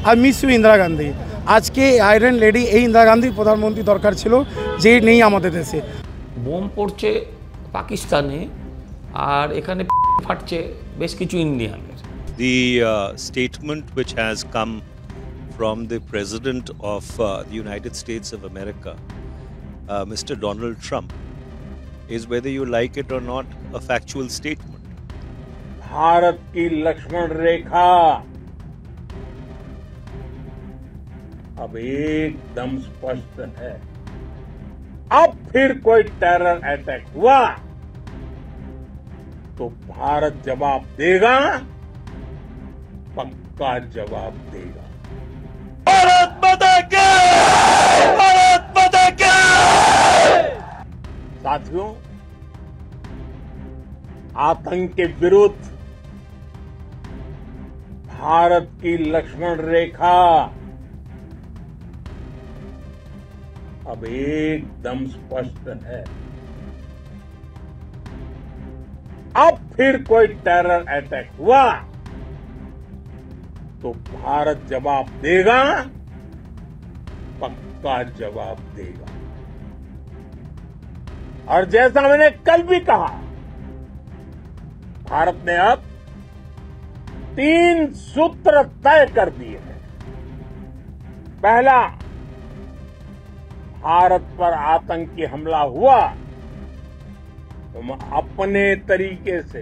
I miss you Indira Gandhi. আজকে iron lady এই ইন্দিরা গান্ধী প্রধানমন্ত্রী দরকার ছিল, যে নেই আমাদের দেশে। বোম পড়ছে পাকিস্তানে আর এখানে ফাটছে বেশ কিছু ইন্ডিয়ানের। The statement which has come from the President of the United States of America, Mr. Donald Trump, is, whether you like it or not, a factual statement. Bharat की लक्ष्मण रेखा अब एकदम स्पष्ट है। अब फिर कोई टेरर अटैक हुआ तो भारत जवाब देगा, पक्का जवाब देगा। भारत माता की! भारत माता की! साथियों, आतंक के विरुद्ध भारत की लक्ष्मण रेखा अब एकदम स्पष्ट है। अब फिर कोई टेरर अटैक हुआ तो भारत जवाब देगा, पक्का जवाब देगा। और जैसा मैंने कल भी कहा, भारत ने अब 3 सूत्र तय कर दिए हैं। पहला, भारत पर आतंकी हमला हुआ तो हम अपने तरीके से,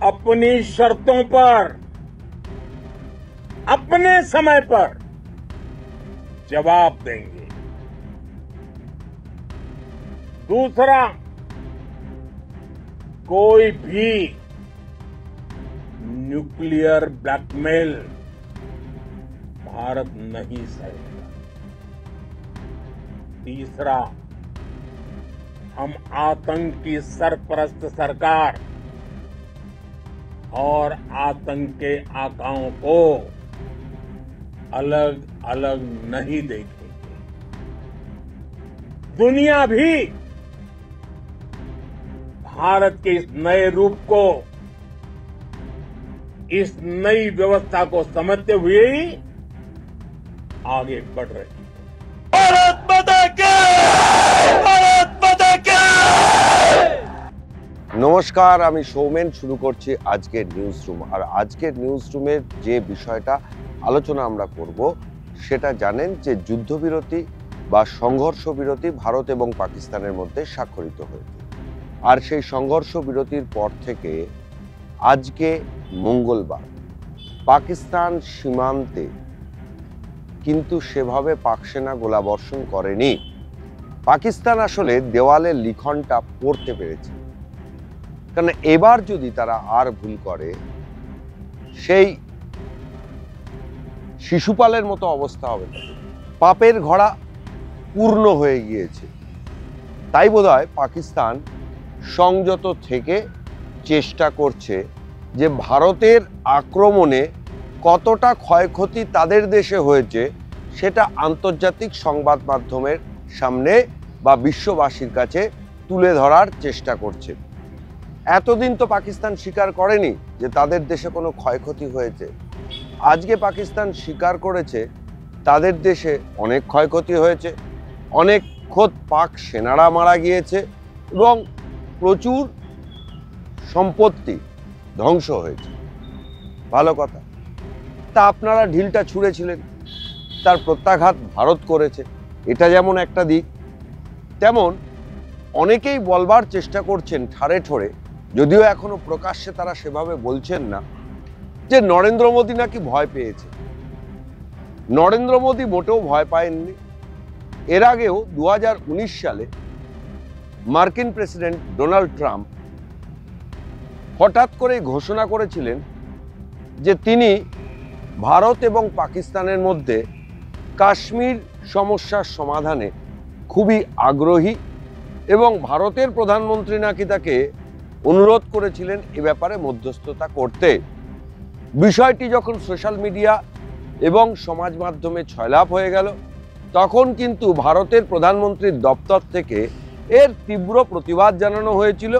अपनी शर्तों पर, अपने समय पर जवाब देंगे। दूसरा, कोई भी न्यूक्लियर ब्लैकमेल भारत नहीं सहेगा। तीसरा, हम आतंक की सरपरस्त सरकार और आतंक के आकाओं को अलग अलग नहीं देखेंगे। दुनिया भी भारत के इस नए रूप को, इस नई व्यवस्था को समझते हुए ही आगे बढ़ रही है। भारत माता की! भारत माता की! নমস্কার, আমি সৌমেন। শুরু করছি আজকের নিউজ রুম। আর আজকের নিউজ রুমের যে বিষয়টা আলোচনা আমরা করব সেটা জানেন যে যুদ্ধবিরতি বা সংঘর্ষ বিরতি ভারত এবং পাকিস্তানের মধ্যে স্বাক্ষরিত হয়েছে। আর সেই সংঘর্ষ বিরতির পর থেকে আজকে মঙ্গলবার পাকিস্তান সীমান্তে কিন্তু সেভাবে পাক সেনা গোলাবর্ষণ করেনি। পাকিস্তান আসলে দেওয়ালের লিখনটা পড়তে পেরেছে, কারণ এবার যদি তারা আর ভুল করে সেই শিশুপালের মতো অবস্থা হবে। পাপের ঘোড়া পূর্ণ হয়ে গিয়েছে। তাই বোধহয় পাকিস্তান সংযত থেকে চেষ্টা করছে যে ভারতের আক্রমণে কতটা ক্ষয়ক্ষতি তাদের দেশে হয়েছে সেটা আন্তর্জাতিক সংবাদ মাধ্যমের সামনে বা বিশ্ববাসীর কাছে তুলে ধরার চেষ্টা করছে। এতদিন তো পাকিস্তান স্বীকার করেনি যে তাদের দেশে কোনো ক্ষয়ক্ষতি হয়েছে। আজকে পাকিস্তান স্বীকার করেছে তাদের দেশে অনেক ক্ষয়ক্ষতি হয়েছে, অনেক খোদ পাক সেনারা মারা গিয়েছে এবং প্রচুর সম্পত্তি ধ্বংস হয়েছে। ভালো কথা। তা আপনারা ঢিলটা ছুঁড়েছিলেন, তার প্রত্যাঘাত ভারত করেছে, এটা যেমন একটা দিক, তেমন অনেকেই বলবার চেষ্টা করছেন ঠাড়ে ঠোড়ে, যদিও এখনো প্রকাশ্যে তারা সেভাবে বলছেন না, যে নরেন্দ্র মোদী নাকি ভয় পেয়েছে। নরেন্দ্র মোদী মোটেও ভয় পায়ননি। এর আগেও 2019 সালে মার্কিন প্রেসিডেন্ট ডোনাল্ড ট্রাম্প হঠাৎ করে ঘোষণা করেছিলেন যে তিনি ভারত এবং পাকিস্তানের মধ্যে কাশ্মীর সমস্যার সমাধানে খুবই আগ্রহী এবং ভারতের প্রধানমন্ত্রী নাকি তাকে অনুরোধ করেছিলেন এ ব্যাপারে মধ্যস্থতা করতে। বিষয়টি যখন সোশ্যাল মিডিয়া এবং সমাজ মাধ্যমে ছয়লাভ হয়ে গেল, তখন কিন্তু ভারতের প্রধানমন্ত্রীর দপ্তর থেকে এর তীব্র প্রতিবাদ জানানো হয়েছিল।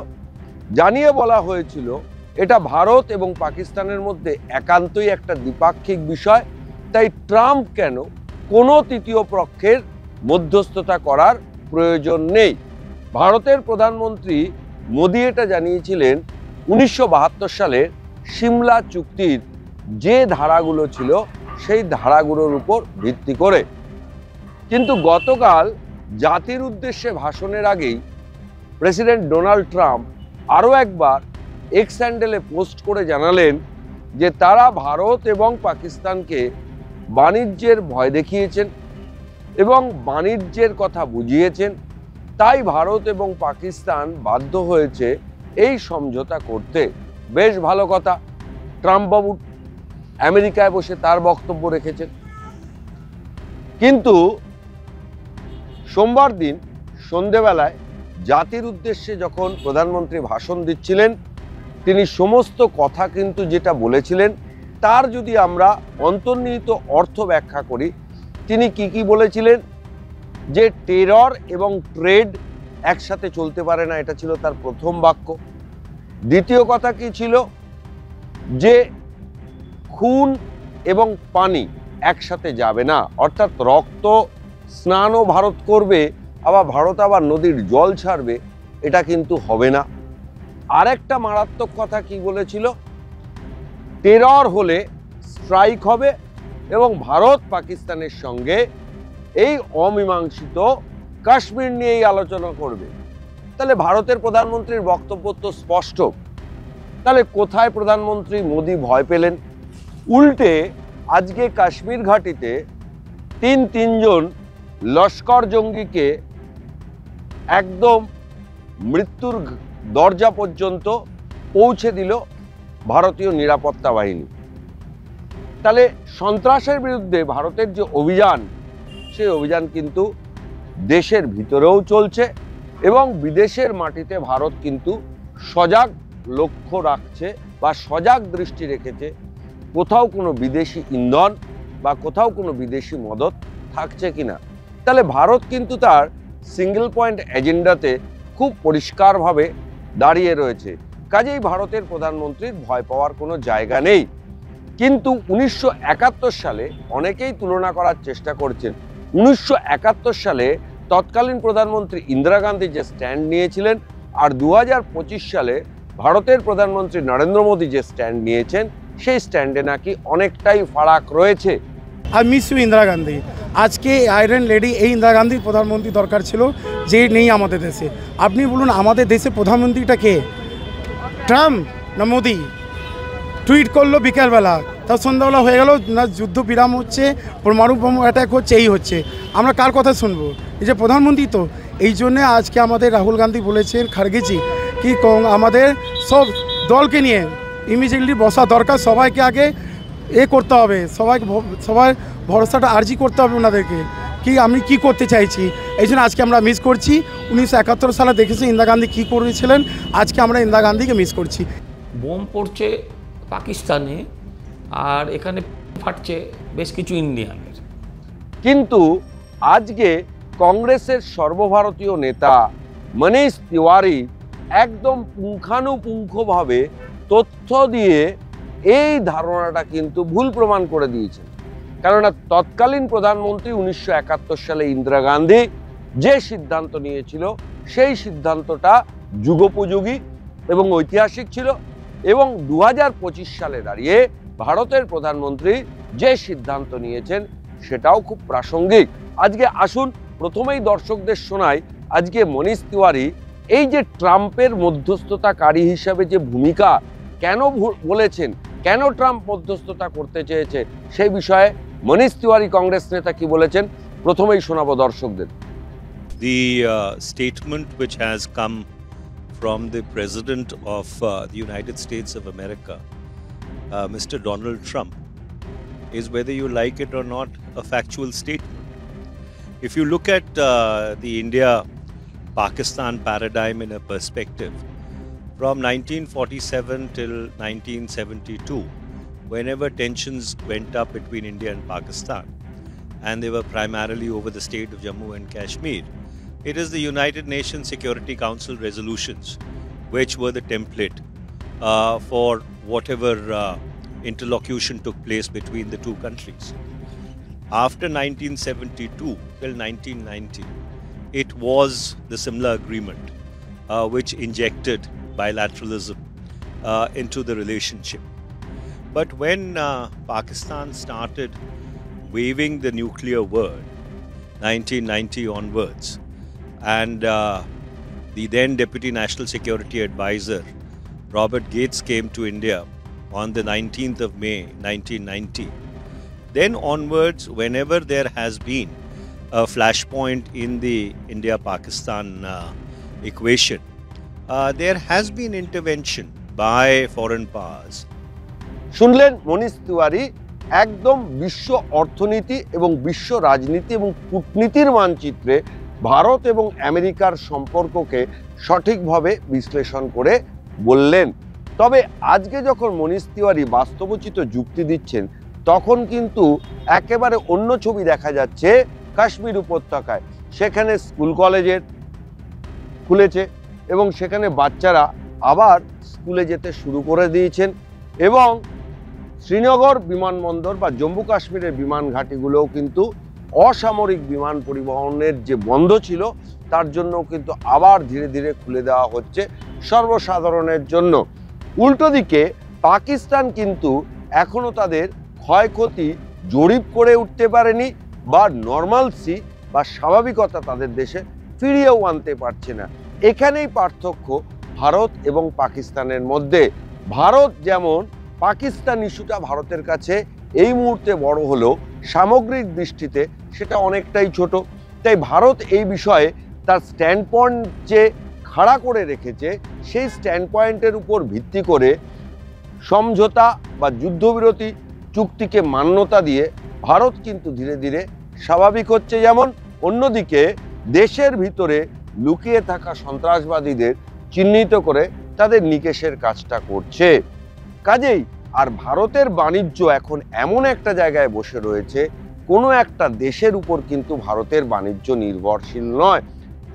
জানিয়ে বলা হয়েছিল এটা ভারত এবং পাকিস্তানের মধ্যে একান্তই একটা দ্বিপাক্ষিক বিষয়। তাই ট্রাম্প কেন কোনো তৃতীয় পক্ষের মধ্যস্থতা করার প্রয়োজন নেই। ভারতের প্রধানমন্ত্রী মোদি এটা জানিয়েছিলেন 1972 সালের সিমলা চুক্তির যে ধারাগুলো ছিল সেই ধারাগুলোর উপর ভিত্তি করে। কিন্তু গতকাল জাতির উদ্দেশ্যে ভাষণের আগেই প্রেসিডেন্ট ডোনাল্ড ট্রাম্প আরও একবার এক্স হ্যান্ডেলে পোস্ট করে জানালেন যে তারা ভারত এবং পাকিস্তানকে বাণিজ্যের ভয় দেখিয়েছেন এবং বাণিজ্যের কথা বুঝিয়েছেন। তাই ভারত এবং পাকিস্তান বাধ্য হয়েছে এই সমঝোতা করতে। বেশ ভালো কথা, ট্রাম্প বাবু আমেরিকায় বসে তার বক্তব্য রেখেছেন। কিন্তু সোমবার দিন সন্ধেবেলায় জাতির উদ্দেশ্যে যখন প্রধানমন্ত্রী ভাষণ দিচ্ছিলেন, তিনি সমস্ত কথা কিন্তু যেটা বলেছিলেন তার যদি আমরা অন্তর্নিহিত অর্থ ব্যাখ্যা করি, তিনি কি বলেছিলেন যে টেরর এবং ট্রেড একসাথে চলতে পারে না, এটা ছিল তার প্রথম বাক্য। দ্বিতীয় কথা কি ছিল যে খুন এবং পানি একসাথে যাবে না, অর্থাৎ রক্ত স্নানও ভারত করবে আবার ভারত আবার নদীর জল ছাড়বে, এটা কিন্তু হবে না। আরেকটা মারাত্মক কথা কি বলেছিল, টেরর হলে স্ট্রাইক হবে এবং ভারত পাকিস্তানের সঙ্গে এই অমীমাংসিত কাশ্মীর নিয়েই আলোচনা করবে। তাহলে ভারতের প্রধানমন্ত্রীর বক্তব্য তো স্পষ্ট। তাহলে কোথায় প্রধানমন্ত্রী মোদি ভয় পেলেন? উল্টে আজকে কাশ্মীর ঘাঁটিতে তিনজন লস্কর জঙ্গিকে একদম মৃত্যুর দরজা পর্যন্ত পৌঁছে দিল ভারতীয় নিরাপত্তা বাহিনী। তাহলে সন্ত্রাসের বিরুদ্ধে ভারতের যে অভিযান, সেই অভিযান কিন্তু দেশের ভিতরেও চলছে এবং বিদেশের মাটিতে ভারত কিন্তু সজাগ লক্ষ্য রাখছে বা সজাগ দৃষ্টি রেখেছে কোথাও কোনো বিদেশি ইন্ধন বা কোথাও কোনো বিদেশি মদত থাকছে কিনা। তাহলে ভারত কিন্তু তার সিঙ্গেল পয়েন্ট এজেন্ডাতে খুব পরিষ্কারভাবে দাঁড়িয়ে রয়েছে। কাজেই ভারতের প্রধানমন্ত্রীর ভয় পাওয়ার কোনো জায়গা নেই। কিন্তু 1971 সালে অনেকেই তুলনা করার চেষ্টা করছেন। 1971 সালে তৎকালীন প্রধানমন্ত্রী ইন্দিরা গান্ধী যে স্ট্যান্ড নিয়েছিলেন আর 2025 সালে ভারতের প্রধানমন্ত্রী নরেন্দ্র মোদী যে স্ট্যান্ড নিয়েছেন, সেই স্ট্যান্ডে নাকি অনেকটাই ফারাক রয়েছে। I miss you Indira Gandhi. আজকে আয়রন লেডি এই ইন্দিরা গান্ধীর প্রধানমন্ত্রী দরকার ছিল, যে নেই আমাদের দেশে। আপনি বলুন আমাদের দেশে প্রধানমন্ত্রীটা কে? ট্রাম্প না মোদি? টুইট করলো বিকেলবেলা, তার সন্ধ্যাবেলা হয়ে গেল না যুদ্ধ বিরাম হচ্ছে, পরমাণু বোম অ্যাটাক হচ্ছে, এই হচ্ছে। আমরা কার কথা শুনবো? এই যে প্রধানমন্ত্রী তো। এই জন্যে আজকে আমাদের রাহুল গান্ধী বলেছেন, খার্গেজি কি আমাদের সব দলকে নিয়ে ইমিডিয়েটলি বসা দরকার, সবাইকে আগে করতে হবে, সবাই ভরসাটা আর্জি করতে হবে ওনাদেরকে কি আমি কি করতে চাইছি। এই জন্য আজকে আমরা মিস করছি। 1971 সালে দেখেছি ইন্দিরা গান্ধী কী করেছিলেন, আজকে আমরা ইন্দিরা গান্ধীকে মিস করছি। বোম পড়ছে পাকিস্তানে আর এখানে ফাটছে বেশ কিছু ইন্ডিয়ানের। কিন্তু আজকে কংগ্রেসের সর্বভারতীয় নেতা মনীষ তিওয়ারি একদম পুঙ্খানুপুঙ্খভাবে তথ্য দিয়ে এই ধারণাটা কিন্তু ভুল প্রমাণ করে দিয়েছেন। কেননা তৎকালীন প্রধানমন্ত্রী 1971 সালে ইন্দিরা গান্ধী যে সিদ্ধান্ত নিয়েছিল, সেই সিদ্ধান্তটা যুগোপযোগী এবং ঐতিহাসিক ছিল এবং 2025 সালে দাঁড়িয়ে ভারতের প্রধানমন্ত্রী যে সিদ্ধান্ত নিয়েছেন সেটাও খুব প্রাসঙ্গিক। আজকে আসুন প্রথমেই দর্শকদের শোনাই আজকে মনীষ তিওয়ারি এই যে ট্রাম্পের মধ্যস্থতাকারী হিসাবে যে ভূমিকা কেন বলেছেন, কেন ট্রাম্প মধ্যস্থতা করতে চেয়েছে, সেই বিষয়ে মনীষ তিওয়ারি কংগ্রেস নেতা কি বলেছেন প্রথমেই শোনাবো দর্শকদের। The statement which has come from the President of the United States of America, Mr. Donald Trump, is, whether you like it or not, a factual statement. If you look at the India-Pakistan paradigm in a perspective, from 1947 till 1972, whenever tensions went up between India and Pakistan, and they were primarily over the state of Jammu and Kashmir, it is the United Nations Security Council resolutions which were the template for whatever interlocution took place between the two countries. After 1972 till 1990, it was the Simla Agreement which injected bilateralism into the relationship. But when Pakistan started waving the nuclear word, 1990 onwards, and the then Deputy National Security Advisor, Robert Gates, came to India on the 19th of May 1990, then onwards, whenever there has been a flashpoint in the India-Pakistan equation, there has been intervention by foreign powers. শুনলেন মনীষ তিওয়ারি একদম বিশ্ব অর্থনীতি এবং বিশ্ব রাজনীতি এবং কূটনীতির মানচিত্রে ভারত এবং আমেরিকার সম্পর্ককে সঠিকভাবে বিশ্লেষণ করে বললেন। তবে আজকে যখন মনীষ তিওয়ারি বাস্তবোচিত যুক্তি দিচ্ছেন, তখন কিন্তু একেবারে অন্য ছবি দেখা যাচ্ছে কাশ্মীর উপত্যকায়। সেখানে স্কুল কলেজের খুলেছে এবং সেখানে বাচ্চারা আবার স্কুলে যেতে শুরু করে দিয়েছেন, এবং শ্রীনগর বিমানবন্দর বা জম্মু কাশ্মীরের বিমান ঘাঁটিগুলোও কিন্তু অসামরিক বিমান পরিবহনের যে বন্ধ ছিল তার জন্য কিন্তু আবার ধীরে ধীরে খুলে দেওয়া হচ্ছে সর্বসাধারণের জন্য। উল্টো দিকে পাকিস্তান কিন্তু এখনো তাদের ক্ষয়ক্ষতি জরিপ করে উঠতে পারেনি বা নর্মালসি বা স্বাভাবিকতা তাদের দেশে ফিরিয়েও আনতে পারছে না। এখানেই পার্থক্য ভারত এবং পাকিস্তানের মধ্যে। ভারত যেমন পাকিস্তান ইস্যুটা ভারতের কাছে এই মুহূর্তে বড় হলেও সামগ্রিক দৃষ্টিতে সেটা অনেকটাই ছোট। তাই ভারত এই বিষয়ে তার স্ট্যান্ড পয়েন্ট যে খাড়া করে রেখেছে, সেই স্ট্যান্ড পয়েন্টের উপর ভিত্তি করে সমঝোতা বা যুদ্ধবিরতি চুক্তিকে মান্যতা দিয়ে ভারত কিন্তু ধীরে ধীরে স্বাভাবিক হচ্ছে। যেমন অন্যদিকে দেশের ভিতরে লুকিয়ে থাকা সন্ত্রাসবাদীদের চিহ্নিত করে তাদের নিকেশের কাজটা করছে। কাজেই আর ভারতের বাণিজ্য এখন এমন একটা জায়গায় বসে রয়েছে, কোনো একটা দেশের উপর কিন্তু ভারতের বাণিজ্য নির্ভরশীল নয়।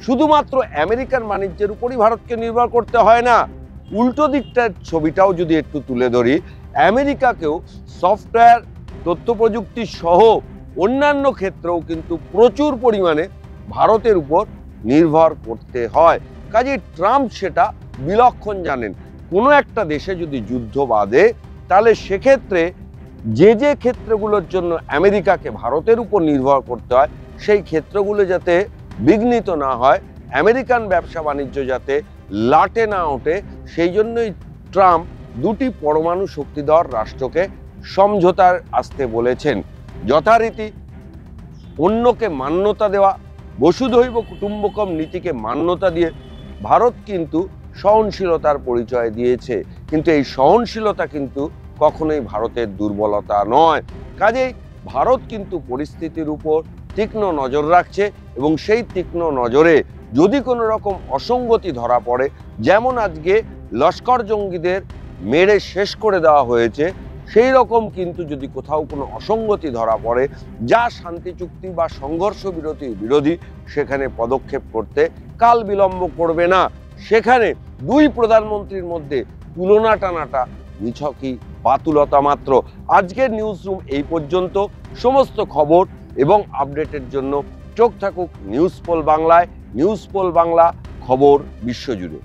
শুধুমাত্র আমেরিকান বাণিজ্যের উপরই ভারতকে নির্ভর করতে হয় না। উল্টো দিকটার ছবিটাও যদি একটু তুলে ধরি, আমেরিকাকেও সফটওয়্যার, তথ্য প্রযুক্তি সহ অন্যান্য ক্ষেত্রেও কিন্তু প্রচুর পরিমাণে ভারতের উপর নির্ভর করতে হয়। কাজেই ট্রাম্প সেটা বিলক্ষণ জানেন। কোনো একটা দেশে যদি যুদ্ধ বাধে, তাহলে সেক্ষেত্রে যে যে ক্ষেত্রগুলোর জন্য আমেরিকাকে ভারতের উপর নির্ভর করতে হয়, সেই ক্ষেত্রগুলো যাতে বিঘ্নিত না হয়, আমেরিকান ব্যবসা বাণিজ্য যাতে লাটে না ওঠে, সেই জন্যই ট্রাম্প দুটি পরমাণু শক্তিধর রাষ্ট্রকে সমঝোতার আসতে বলেছেন। যথারীতি অন্যকে মান্যতা দেওয়া, বসুধৈব কুটুম্বকম নীতিকে মান্যতা দিয়ে ভারত কিন্তু সহনশীলতার পরিচয় দিয়েছে। কিন্তু এই সহনশীলতা কিন্তু কখনোই ভারতের দুর্বলতা নয়। কাজেই ভারত কিন্তু পরিস্থিতির উপর তীক্ষ্ণ নজর রাখছে, এবং সেই তীক্ষ্ণ নজরে যদি কোনো রকম অসঙ্গতি ধরা পড়ে, যেমন আজকে লস্কর জঙ্গিদের মেরে শেষ করে দেওয়া হয়েছে, সেই রকম কিন্তু যদি কোথাও কোনো অসঙ্গতি ধরা পড়ে যা শান্তি চুক্তি বা সংঘর্ষ বিরতির বিরোধী, সেখানে পদক্ষেপ করতে কাল বিলম্ব করবে না। সেখানে দুই প্রধানমন্ত্রীর মধ্যে তুলনা টানাটা নিছকই বাতুলতা মাত্র। আজকের নিউজ রুম এই পর্যন্ত। সমস্ত খবর এবং আপডেটের জন্য চোখ থাকুক নিউজ পোল বাংলায়। নিউজ পোল বাংলা, খবর বিশ্বজুড়ে।